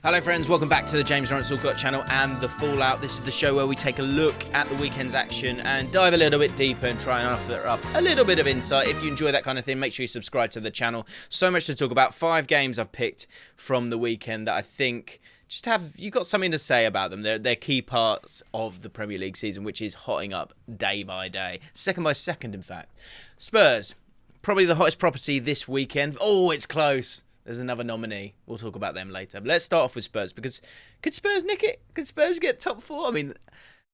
Hello friends, welcome back to the James Lawrence Allcott channel and The Fallout. This is the show where we take a look at the weekend's action and dive a little bit deeper and try and offer up a little bit of insight. If you enjoy that kind of thing, make sure you subscribe to the channel. So much to talk about. 5 games I've picked from the weekend that I think you got something to say about them. They're key parts of the Premier League season, which is hotting up day by day. Second by second, in fact. Spurs, probably the hottest property this weekend. Oh, it's close. There's another nominee. We'll talk about them later. But let's start off with Spurs, because could Spurs nick it? Could Spurs get top 4? I mean,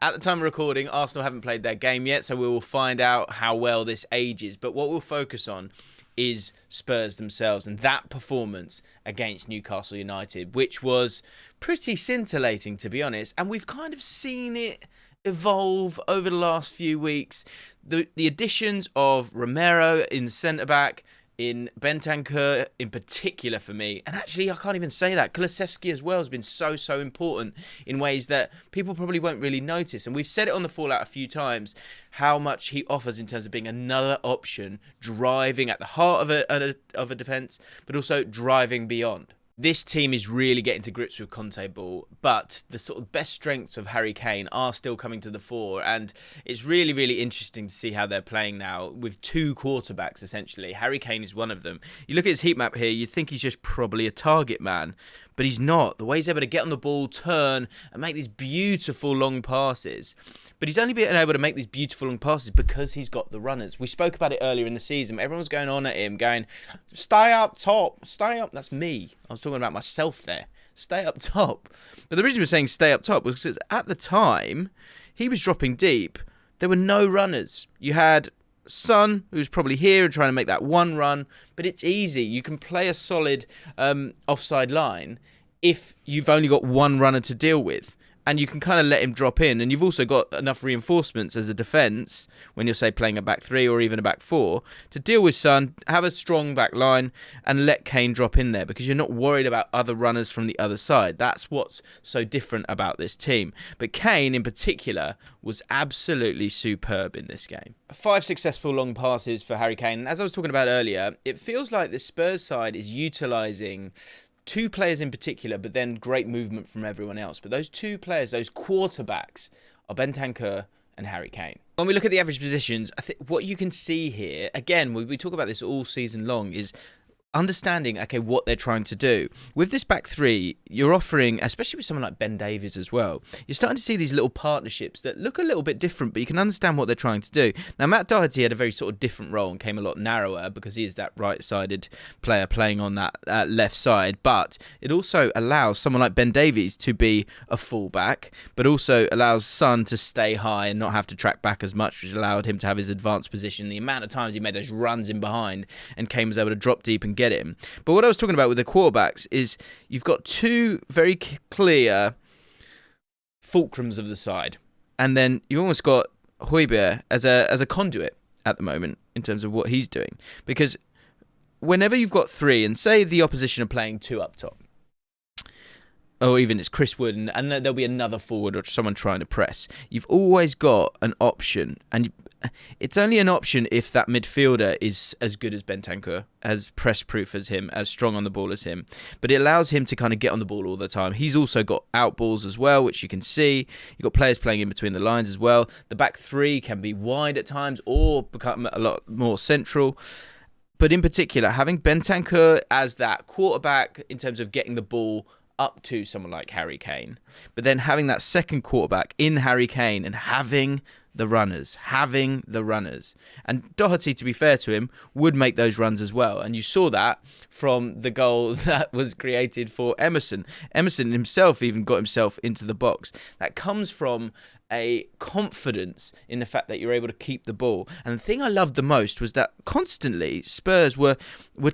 at the time of recording, Arsenal haven't played their game yet, so we will find out how well this ages. But what we'll focus on is Spurs themselves and that performance against Newcastle United, which was pretty scintillating, to be honest. And we've kind of seen it evolve over the last few weeks. The additions of Romero in centre-back, in Bentancur in particular for me, and actually I can't even say that, Kulusevski as well has been so important in ways that people probably won't really notice, and we've said it on the Fallout a few times how much he offers in terms of being another option, driving at the heart of a defence, but also driving beyond. This team is really getting to grips with Conte ball, but the sort of best strengths of Harry Kane are still coming to the fore, and it's really interesting to see how they're playing now with 2 quarterbacks, essentially. Harry Kane is one of them. You look at his heat map here, you'd think he's just probably a target man, but he's not. The way he's able to get on the ball, turn, and make these beautiful long passes. But he's only been able to make these beautiful long passes because he's got the runners. We spoke about it earlier in the season. Everyone was going on at him, going, stay up top, stay up. That's me. I was talking about myself there. Stay up top. But the reason we're saying stay up top was because at the time, he was dropping deep. There were no runners. You had Son, who's probably here and trying to make that one run, but it's easy. You can play a solid offside line if you've only got one runner to deal with, and you can kind of let him drop in, and you've also got enough reinforcements as a defence when you're, say, playing a back 3 or even a back 4 to deal with Son, have a strong back line, and let Kane drop in there because you're not worried about other runners from the other side. That's what's so different about this team. But Kane, in particular, was absolutely superb in this game. 5 successful long passes for Harry Kane. And as I was talking about earlier, it feels like the Spurs side is utilising 2 players in particular, but then great movement from everyone else. But those 2 players, those quarterbacks, are Bentancur and Harry Kane. When we look at the average positions, I think what you can see here, again, we talk about this all season long, is understanding, okay, what they're trying to do. With this back 3, you're offering, especially with someone like Ben Davies as well, you're starting to see these little partnerships that look a little bit different, but you can understand what they're trying to do. Now, Matt Doherty had a very sort of different role and came a lot narrower because he is that right-sided player playing on that left side, but it also allows someone like Ben Davies to be a fullback, but also allows Son to stay high and not have to track back as much, which allowed him to have his advanced position. The amount of times he made those runs in behind and Kane was able to drop deep and get him. But what I was talking about with the quarterbacks is you've got 2 very clear fulcrums of the side, and then you almost got Højbjerg as a conduit at the moment in terms of what he's doing. Because whenever you've got 3, and say the opposition are playing 2 up top, or even it's Chris Wood, and there'll be another forward or someone trying to press, you've always got an option, and it's only an option if that midfielder is as good as Bentancur, as press-proof as him, as strong on the ball as him. But it allows him to kind of get on the ball all the time. He's also got out balls as well, which you can see. You've got players playing in between the lines as well. The back 3 can be wide at times or become a lot more central. But in particular, having Bentancur as that quarterback in terms of getting the ball up to someone like Harry Kane, but then having that second quarterback in Harry Kane and having the runners. And Doherty, to be fair to him, would make those runs as well. And you saw that from the goal that was created for Emerson. Emerson himself even got himself into the box. That comes from a confidence in the fact that you're able to keep the ball. And the thing I loved the most was that constantly Spurs were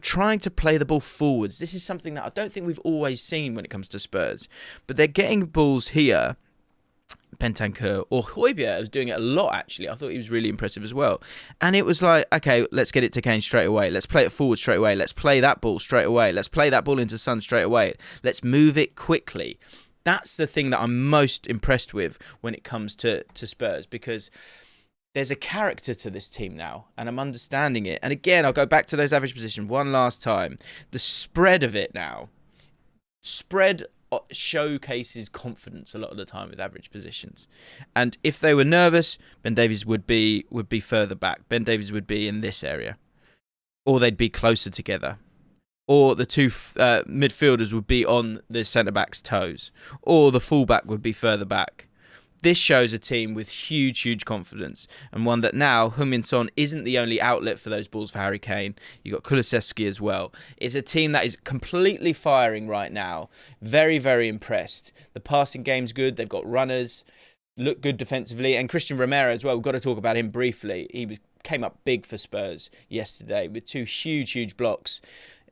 trying to play the ball forwards. This is something that I don't think we've always seen when it comes to Spurs. But they're getting balls here. Bentancur or Højbjerg was doing it a lot, actually. I thought he was really impressive as well. And it was like, okay, let's get it to Kane straight away. Let's play it forward straight away. Let's play that ball straight away. Let's play that ball into Son straight away. Let's move it quickly. That's the thing that I'm most impressed with when it comes to Spurs, because there's a character to this team now, and I'm understanding it. And again, I'll go back to those average positions one last time. The spread of it now, spread showcases confidence a lot of the time with average positions. And if they were nervous, Ben Davies would be further back. Ben Davies would be in this area, or they'd be closer together, or the two midfielders would be on the centre-back's toes, or the full-back would be further back. This shows a team with huge confidence, and one that now Heung-min Son isn't the only outlet for those balls for Harry Kane. You've got Kulusevski as well. It's a team that is completely firing right now. Very impressed. The passing game's good. They've got runners, look good defensively, and Christian Romero as well. We've got to talk about him briefly. He came up big for Spurs yesterday with two huge blocks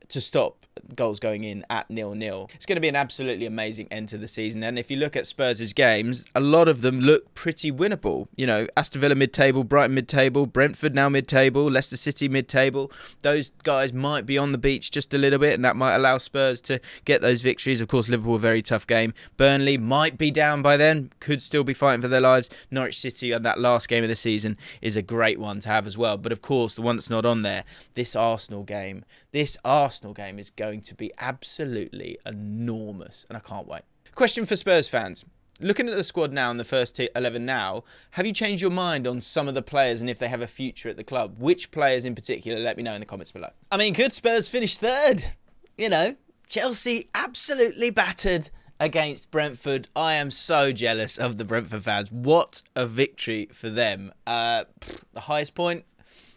to stop goals going in at 0-0. It's going to be an absolutely amazing end to the season. And if you look at Spurs' games, a lot of them look pretty winnable. You know, Aston Villa mid-table, Brighton mid-table, Brentford now mid-table, Leicester City mid-table. Those guys might be on the beach just a little bit, and that might allow Spurs to get those victories. Of course, Liverpool, a very tough game. Burnley might be down by then, could still be fighting for their lives. Norwich City on that last game of the season is a great one to have as well. But of course, the one that's not on there, this Arsenal game is going to be absolutely enormous, and I can't wait. Question for Spurs fans. Looking at the squad now in the first 11 now, have you changed your mind on some of the players and if they have a future at the club? Which players in particular? Let me know in the comments below. I mean, could Spurs finish third? You know, Chelsea absolutely battered against Brentford. I am so jealous of the Brentford fans. What a victory for them. The highest point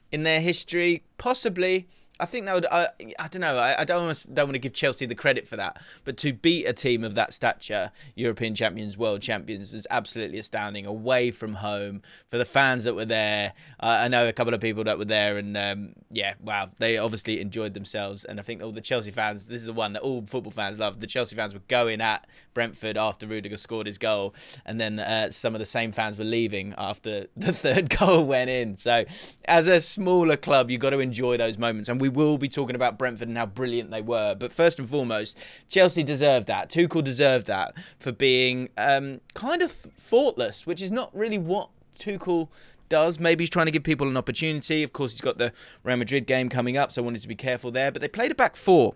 in their history, possibly. I think that would, I don't know, I don't want to give Chelsea the credit for that, but to beat a team of that stature, European champions, world champions, is absolutely astounding. Away from home, for the fans that were there, I know a couple of people that were there, and yeah, wow, they obviously enjoyed themselves. And I think all the Chelsea fans, this is the one that all football fans love, the Chelsea fans were going at Brentford after Rudiger scored his goal, and then some of the same fans were leaving after the third goal went in. So as a smaller club, you've got to enjoy those moments, and we will be talking about Brentford and how brilliant they were. But first and foremost, Chelsea deserved that. Tuchel deserved that for being kind of thoughtless, which is not really what Tuchel does. Maybe he's trying to give people an opportunity. Of course, he's got the Real Madrid game coming up, so I wanted to be careful there. But they played a back four,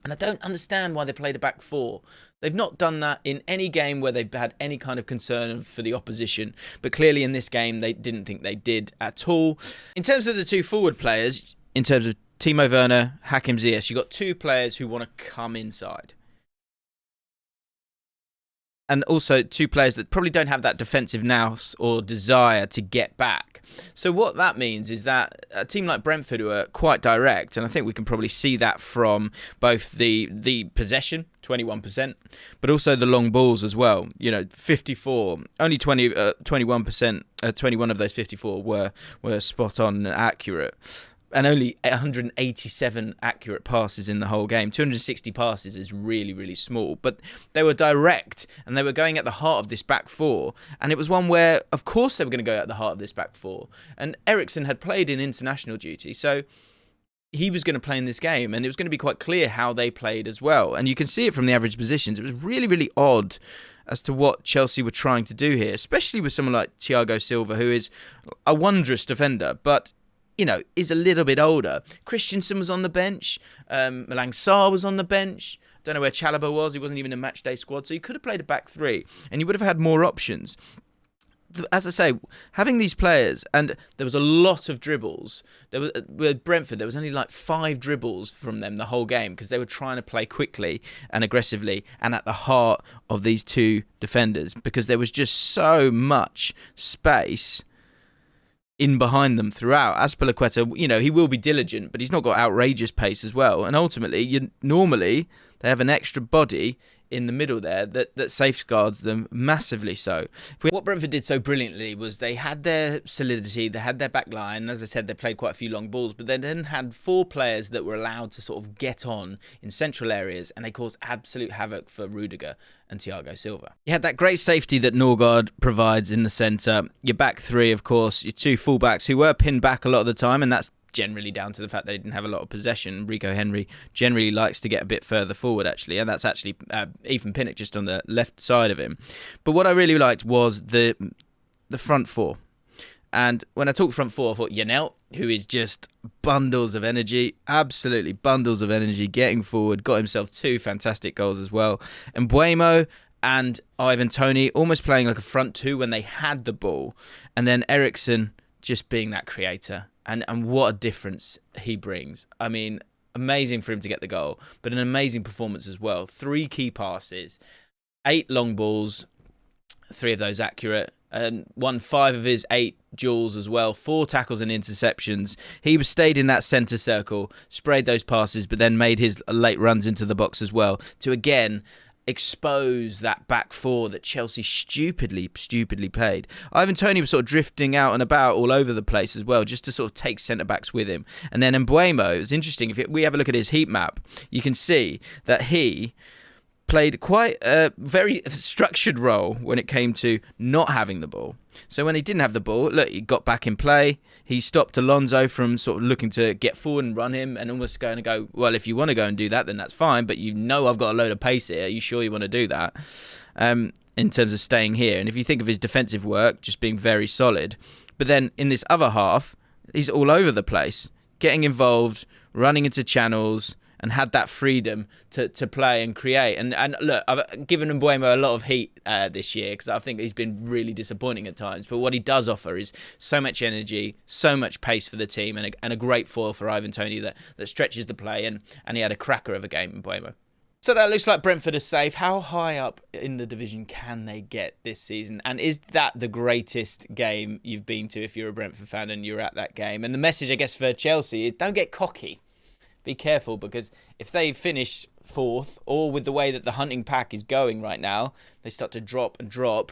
and I don't understand why they played a back four. They've not done that in any game where they've had any kind of concern for the opposition. But clearly in this game, they didn't think they did at all. In terms of the two forward players, in terms of Timo Werner, Hakim Ziyech, you've got two players who want to come inside. And also two players that probably don't have that defensive nous or desire to get back. So what that means is that a team like Brentford, who are quite direct, and I think we can probably see that from both the possession, 21%, but also the long balls as well. You know, 54, only 21%, 21 of those 54 were spot on and accurate. And only 187 accurate passes in the whole game. 260 passes is really small. But they were direct, and they were going at the heart of this back four. And it was one where, of course, they were going to go at the heart of this back four. And Eriksen had played in international duty, so he was going to play in this game. And it was going to be quite clear how they played as well. And you can see it from the average positions. It was really odd as to what Chelsea were trying to do here, especially with someone like Thiago Silva, who is a wondrous defender, but you know, is a little bit older. Christensen was on the bench. Malang Sarr was on the bench. Don't know where Chalobah was. He wasn't even in a matchday squad. So you could have played a back three and you would have had more options. As I say, having these players, and there was a lot of dribbles. With Brentford, there was only like 5 dribbles from them the whole game because they were trying to play quickly and aggressively and at the heart of these two defenders because there was just so much space in behind them throughout. Azpilicueta, you know, he will be diligent, but he's not got outrageous pace as well. And ultimately, normally they have an extra body in the middle there that safeguards them massively so. What Brentford did so brilliantly was they had their solidity, they had their back line. As I said, they played quite a few long balls, but they then had 4 players that were allowed to sort of get on in central areas, and they caused absolute havoc for Rudiger and Thiago Silva. You had that great safety that Norgard provides in the centre. Your back three, of course, your 2 fullbacks who were pinned back a lot of the time, and that's generally down to the fact they didn't have a lot of possession. Rico Henry generally likes to get a bit further forward, actually, and that's actually Ethan Pinnock just on the left side of him. But what I really liked was the front four. And when I talk front four, I thought Janelt, who is just bundles of energy, absolutely bundles of energy, getting forward, got himself 2 fantastic goals as well. And Mbeumo and Ivan Toney almost playing like a front 2 when they had the ball. And then Eriksen just being that creator. And what a difference he brings. I mean, amazing for him to get the goal, but an amazing performance as well. 3 key passes, 8 long balls, 3 of those accurate, and won 5 of his 8 duels as well, 4 tackles and interceptions. He stayed in that centre circle, sprayed those passes, but then made his late runs into the box as well to again expose that back 4 that Chelsea stupidly played. Ivan Toney was sort of drifting out and about all over the place as well, just to sort of take centre-backs with him. And then Mbeumo, it's interesting, if we have a look at his heat map, you can see that he played quite a very structured role when it came to not having the ball. So when he didn't have the ball, look, he got back in play. He stopped Alonso from sort of looking to get forward and run him and almost going to go, well, if you want to go and do that, then that's fine. But you know I've got a load of pace here. Are you sure you want to do that? In terms of staying here. And if you think of his defensive work, just being very solid. But then in this other half, he's all over the place, getting involved, running into channels, and had that freedom to play and create. And look, I've given Mbeumo a lot of heat this year because I think he's been really disappointing at times. But what he does offer is so much energy, so much pace for the team, and a great foil for Ivan Toney that stretches the play. And he had a cracker of a game, Mbeumo. So that looks like Brentford are safe. How high up in the division can they get this season? And is that the greatest game you've been to if you're a Brentford fan and you're at that game? And the message, I guess, for Chelsea is don't get cocky. Be careful, because if they finish 4th, or with the way that the hunting pack is going right now, they start to drop and drop,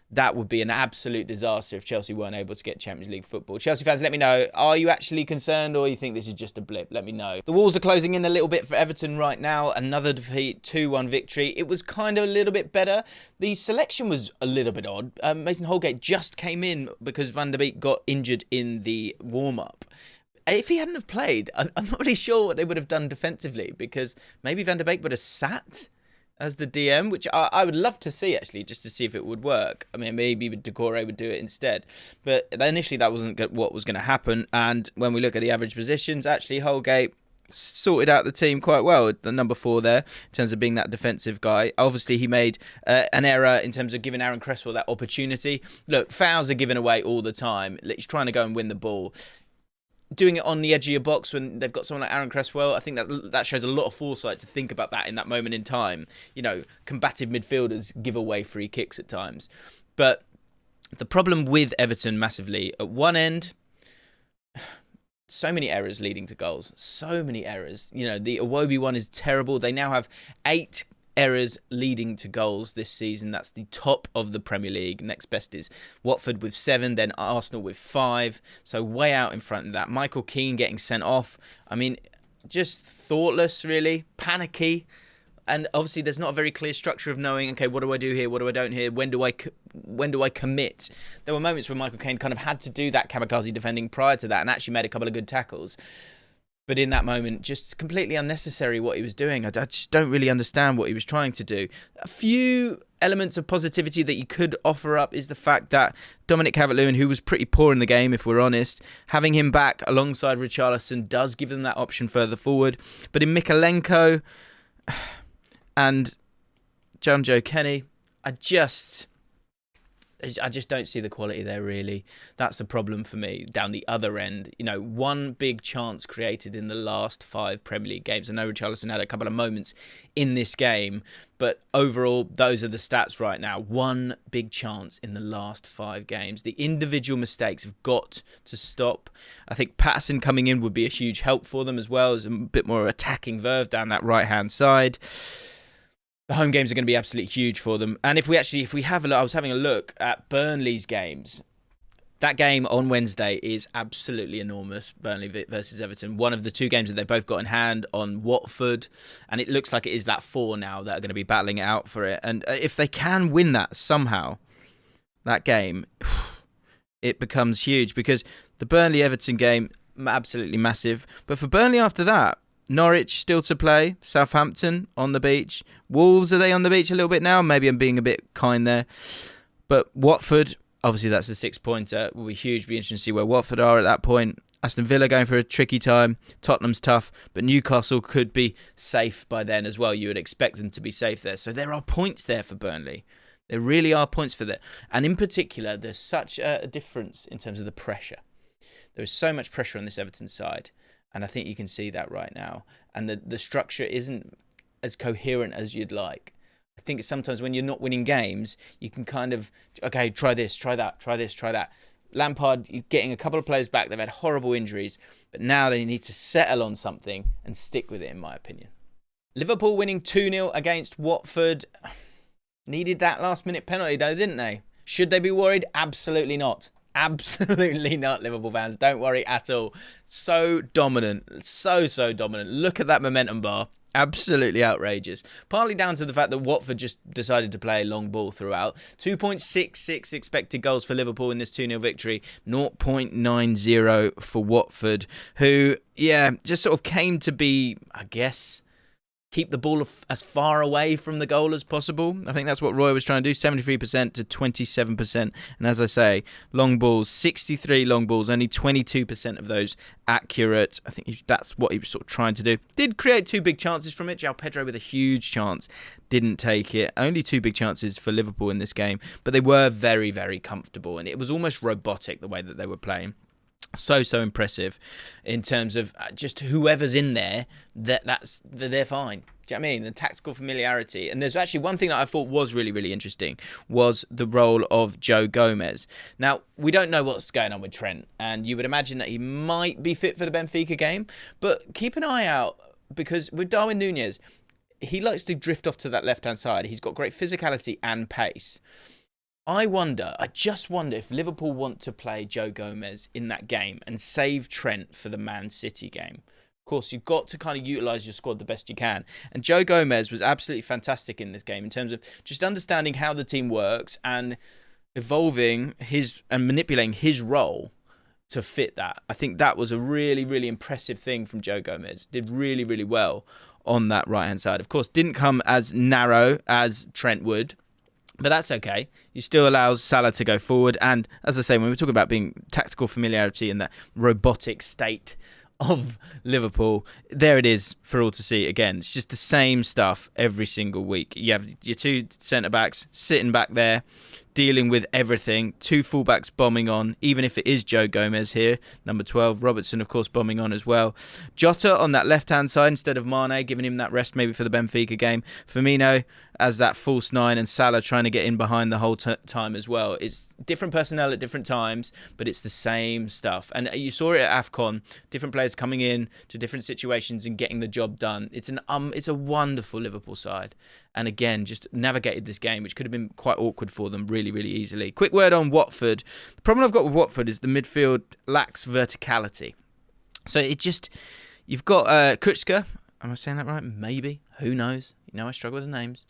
that would be an absolute disaster if Chelsea weren't able to get Champions League football. Chelsea fans, let me know, are you actually concerned, or you think this is just a blip? Let me know. The walls are closing in a little bit for Everton right now. Another defeat, 2-1 victory. It was kind of a little bit better. The selection was a little bit odd. Mason Holgate just came in because Van der Beek got injured in the warm-up. If he hadn't have played, I'm not really sure what they would have done defensively, because maybe Van der Beek would have sat as the DM, which I would love to see, actually, just to see if it would work. I mean, maybe Decore would do it instead. But initially, that wasn't what was going to happen. And when we look at the average positions, actually, Holgate sorted out the team quite well, the number 4 there, in terms of being that defensive guy. Obviously, he made an error in terms of giving Aaron Cresswell that opportunity. Look, fouls are given away all the time. He's trying to go and win the ball. Doing it on the edge of your box when they've got someone like Aaron Cresswell, I think that shows a lot of foresight to think about that in that moment in time. You know, combative midfielders give away free kicks at times. But the problem with Everton massively, at one end, so many errors leading to goals. So many errors. You know, the Iwobi one is terrible. They now have 8 errors leading to goals this season. That's the top of the Premier League. Next best is Watford with 7, then Arsenal with 5. So way out in front of that. Michael Keane getting sent off. I mean, just thoughtless, really. Panicky. And obviously there's not a very clear structure of knowing, okay, what do I do here? What do I don't here? When do I commit? There were moments where Michael Keane kind of had to do that kamikaze defending prior to that and actually made a couple of good tackles. But in that moment, just completely unnecessary what he was doing. I just don't really understand what he was trying to do. A few elements of positivity that you could offer up is the fact that Dominic Calvert-Lewin, who was pretty poor in the game, if we're honest, having him back alongside Richarlison does give them that option further forward. But in Mikalenko and John Joe Kenny, I just don't see the quality there, really. That's the problem for me down the other end. You know, one big chance created in the last 5 Premier League games. I know Richarlison had a couple of moments in this game, but overall, those are the stats right now. One big chance in the last 5 games. The individual mistakes have got to stop. I think Patterson coming in would be a huge help for them as well, as a bit more attacking verve down that right-hand side. The home games are going to be absolutely huge for them. And if we have a look, I was having a look at Burnley's games. That game on Wednesday is absolutely enormous, Burnley versus Everton. One of the 2 games that they've both got in hand on Watford. And it looks like it is that 4 now that are going to be battling it out for it. And if they can win that somehow, that game, it becomes huge. Because the Burnley-Everton game, absolutely massive. But for Burnley after that, Norwich still to play. Southampton on the beach. Wolves, are they on the beach a little bit now? Maybe I'm being a bit kind there. But Watford, obviously that's the 6-pointer. Will be huge. Be interesting to see where Watford are at that point. Aston Villa going for a tricky time. Tottenham's tough, but Newcastle could be safe by then as well. You would expect them to be safe there. So there are points there for Burnley. There really are points for that. And in particular, there's such a difference in terms of the pressure. There is so much pressure on this Everton side. And I think you can see that right now. And the structure isn't as coherent as you'd like. I think sometimes when you're not winning games, you can kind of, okay, try this, try that, try this, try that. Lampard getting a couple of players back. They've had horrible injuries, but now they need to settle on something and stick with it, in my opinion. Liverpool winning 2-0 against Watford. Needed that last-minute penalty, though, didn't they? Should they be worried? Absolutely not. Absolutely not, Liverpool fans. Don't worry at all. So dominant. So dominant. Look at that momentum bar. Absolutely outrageous. Partly down to the fact that Watford just decided to play a long ball throughout. 2.66 expected goals for Liverpool in this 2-0 victory. 0.90 for Watford, who, just sort of came to be, I guess, keep the ball as far away from the goal as possible. I think that's what Roy was trying to do, 73% to 27%. And as I say, long balls, 63 long balls, only 22% of those accurate. I think that's what he was sort of trying to do. Did create 2 big chances from it. João Pedro with a huge chance. Didn't take it. Only 2 big chances for Liverpool in this game. But they were very, very comfortable. And it was almost robotic the way that they were playing. So impressive in terms of just whoever's in there, they're fine. Do you know what I mean? The tactical familiarity. And there's actually one thing that I thought was really, really interesting was the role of Joe Gomez. Now, we don't know what's going on with Trent, and you would imagine that he might be fit for the Benfica game, but keep an eye out because with Darwin Núñez, he likes to drift off to that left-hand side. He's got great physicality and pace. I just wonder if Liverpool want to play Joe Gomez in that game and save Trent for the Man City game. Of course, you've got to kind of utilise your squad the best you can. And Joe Gomez was absolutely fantastic in this game in terms of just understanding how the team works and evolving and manipulating his role to fit that. I think that was a really, really impressive thing from Joe Gomez. Did really, really well on that right-hand side. Of course, didn't come as narrow as Trent would. But that's okay. You still allows Salah to go forward. And as I say, when we're talking about being tactical familiarity and that robotic state of Liverpool, there it is for all to see. Again, it's just the same stuff every single week. You have your 2 centre-backs sitting back there, dealing with everything. 2 fullbacks bombing on, even if it is Joe Gomez here. Number 12, Robertson, of course, bombing on as well. Jota on that left-hand side instead of Mane, giving him that rest maybe for the Benfica game. Firmino as that false 9 and Salah trying to get in behind the whole time as well. It's different personnel at different times, but it's the same stuff. And you saw it at AFCON, different players coming in to different situations and getting the job done. It's a wonderful Liverpool side. And again, just navigated this game, which could have been quite awkward for them really, really easily. Quick word on Watford. The problem I've got with Watford is the midfield lacks verticality. So you've got Kucka. Am I saying that right? Maybe. Who knows? You know I struggle with the names.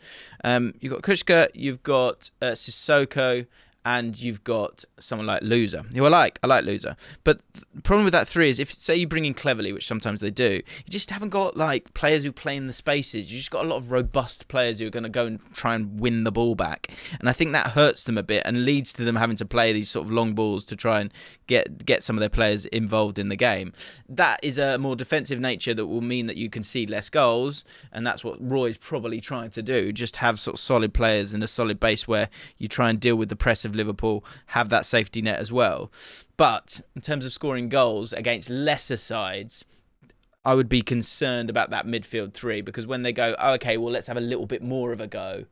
You've got Kucka, you've got Sissoko, and you've got someone like Loser, who I like Loser. But the problem with that 3 is if, say, you bring in Cleverley, which sometimes they do, you just haven't got like players who play in the spaces. You just got a lot of robust players who are going to go and try and win the ball back. And I think that hurts them a bit and leads to them having to play these sort of long balls to try and get some of their players involved in the game. That is a more defensive nature that will mean that you concede less goals, and that's what Roy's probably trying to do. Just have sort of solid players and a solid base where you try and deal with the press of Liverpool, have that safety net as well. But in terms of scoring goals against lesser sides, I would be concerned about that midfield 3, because when they go, okay, well, let's have a little bit more of a go,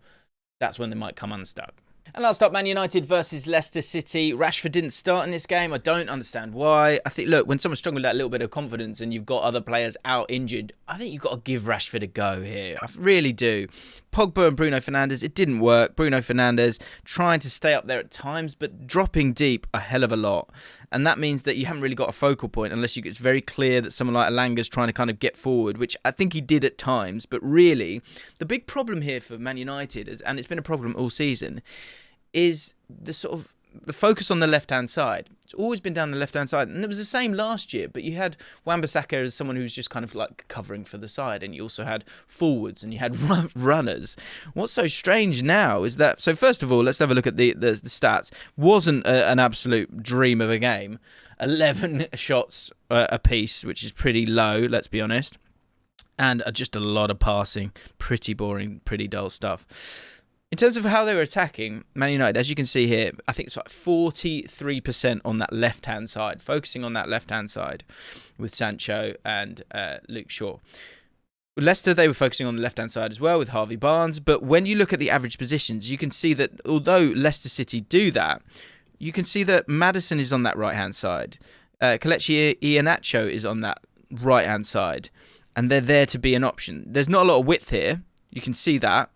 that's when they might come unstuck. And last up, Man United versus Leicester City. Rashford didn't start in this game. I don't understand why. I think, look, when someone's struggling with that little bit of confidence and you've got other players out injured, I think you've got to give Rashford a go here. I really do. Pogba and Bruno Fernandes, it didn't work. Bruno Fernandes trying to stay up there at times, but dropping deep a hell of a lot. And that means that you haven't really got a focal point unless it's very clear that someone like Alanga's trying to kind of get forward, which I think he did at times. But really, the big problem here for Man United, and it's been a problem all season, is the sort of the focus on the left-hand side. It's always been down the left-hand side. And it was the same last year, but you had Wan-Bissaka as someone who's just kind of like covering for the side, and you also had forwards, and you had runners. What's so strange now is that, so first of all, let's have a look at the stats. Wasn't an absolute dream of a game. 11 shots apiece, which is pretty low, let's be honest. And just a lot of passing. Pretty boring, pretty dull stuff. In terms of how they were attacking, Man United, as you can see here, I think it's like 43% on that left-hand side, focusing on that left-hand side with Sancho and Luke Shaw. Leicester, they were focusing on the left-hand side as well with Harvey Barnes, but when you look at the average positions, you can see that although Leicester City do that, you can see that Maddison is on that right-hand side. Kelechi Iheanacho is on that right-hand side, and they're there to be an option. There's not a lot of width here, you can see that,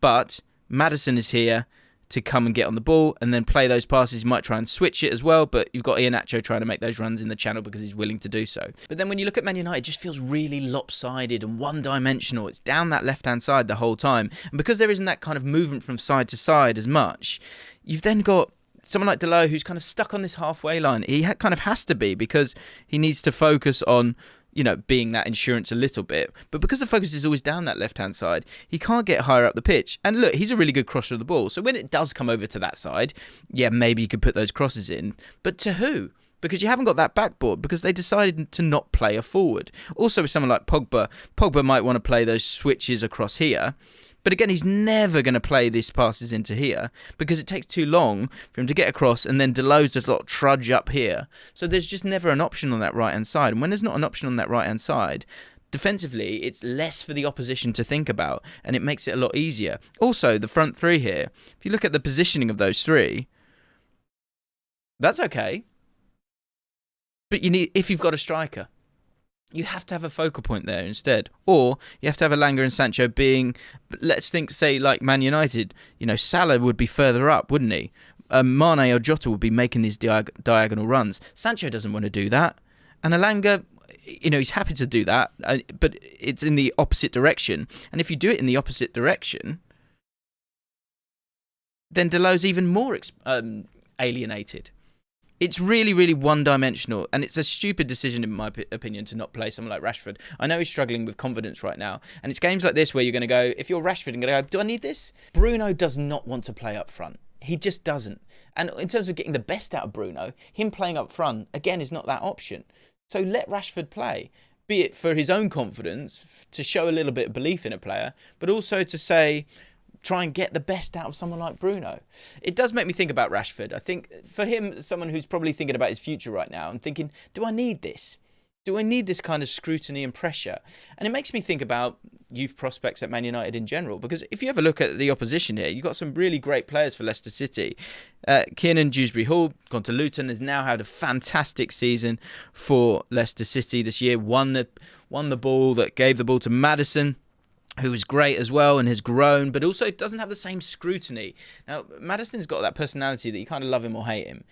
but Maddison is here to come and get on the ball and then play those passes. You might try and switch it as well, but you've got Iheanacho trying to make those runs in the channel because he's willing to do so. But then when you look at Man United, it just feels really lopsided and one-dimensional. It's down that left-hand side the whole time. And because there isn't that kind of movement from side to side as much, you've then got someone like Dalot who's kind of stuck on this halfway line. He kind of has to be because he needs to focus on, you know, being that insurance a little bit. But because the focus is always down that left-hand side, he can't get higher up the pitch. And look, he's a really good crosser of the ball. So when it does come over to that side, yeah, maybe you could put those crosses in. But to who? Because you haven't got that backboard, because they decided to not play a forward. Also with someone like Pogba might want to play those switches across here. But again, he's never going to play these passes into here because it takes too long for him to get across, and then Delot's just like trudge up here. So there's just never an option on that right-hand side. And when there's not an option on that right-hand side, defensively, it's less for the opposition to think about, and it makes it a lot easier. Also, the front three here, if you look at the positioning of those three, that's okay. But you need, if you've got a striker, you have to have a focal point there instead. Or you have to have Elanga and Sancho being, let's think, say, like Man United, you know, Salah would be further up, wouldn't he? Mane or Jota would be making these diagonal runs. Sancho doesn't want to do that. And Elanga, you know, he's happy to do that, but it's in the opposite direction. And if you do it in the opposite direction, then Delot's even more alienated. It's really, really one-dimensional, and it's a stupid decision, in my opinion, to not play someone like Rashford. I know he's struggling with confidence right now, and it's games like this where you're going to go, if you're Rashford, you're going to go, do I need this? Bruno does not want to play up front. He just doesn't. And in terms of getting the best out of Bruno, him playing up front, again, is not that option. So let Rashford play, be it for his own confidence, to show a little bit of belief in a player, but also to say, try and get the best out of someone like Bruno. It does make me think about Rashford. I think for him, someone who's probably thinking about his future right now and thinking, do I need this? Do I need this kind of scrutiny and pressure? And it makes me think about youth prospects at Man United in general, because if you ever look at the opposition here, you've got some really great players for Leicester City. Kiernan Dewsbury-Hall, gone to Luton, has now had a fantastic season for Leicester City this year, won the ball, that gave the ball to Maddison, who is great as well and has grown, but also doesn't have the same scrutiny. Now, Maddison's got that personality that you kind of love him or hate him.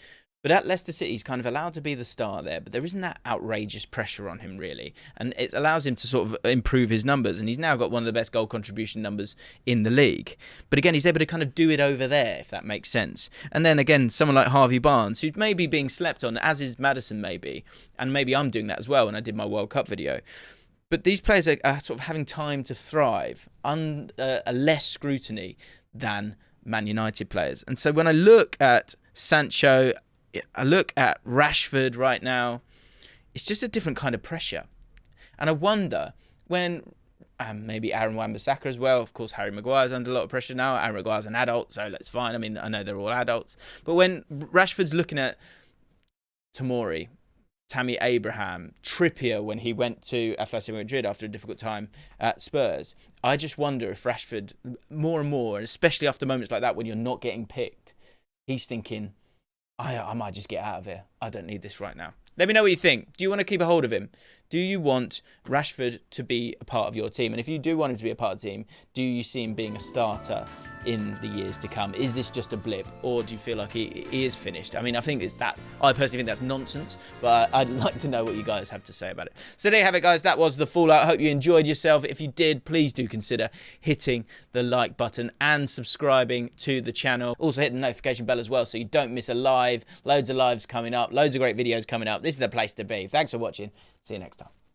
But at Leicester City, he's kind of allowed to be the star there, but there isn't that outrageous pressure on him, really. And it allows him to sort of improve his numbers, and he's now got one of the best goal contribution numbers in the league. But again, he's able to kind of do it over there, if that makes sense. And then again, someone like Harvey Barnes, who's maybe being slept on, as is Maddison maybe, and maybe I'm doing that as well when I did my World Cup video. But these players are sort of having time to thrive under a less scrutiny than Man United players. And so when I look at Sancho, I look at Rashford right now, it's just a different kind of pressure. And I wonder when maybe Aaron Wan-Bissaka as well. Of course, Harry Maguire's under a lot of pressure now. Aaron Maguire's an adult, so that's fine. I mean, I know they're all adults. But when Rashford's looking at Tomori, Tammy Abraham, Trippier when he went to Atletico Madrid after a difficult time at Spurs, I just wonder if Rashford, more and more, especially after moments like that when you're not getting picked, he's thinking, I might just get out of here. I don't need this right now. Let me know what you think. Do you want to keep a hold of him? Do you want Rashford to be a part of your team? And if you do want him to be a part of the team, do you see him being a starter in the years to come? Is this just a blip, or do you feel like he is finished? I mean, I personally think that's nonsense, but I'd like to know what you guys have to say about it. So there you have it, guys. That was the fallout. I hope you enjoyed yourself. If you did, please do consider hitting the like button and subscribing to the channel. Also hit the notification bell as well so you don't miss a live. Loads of lives coming up, loads of great videos coming up. This is the place to be. Thanks for watching. See you next time.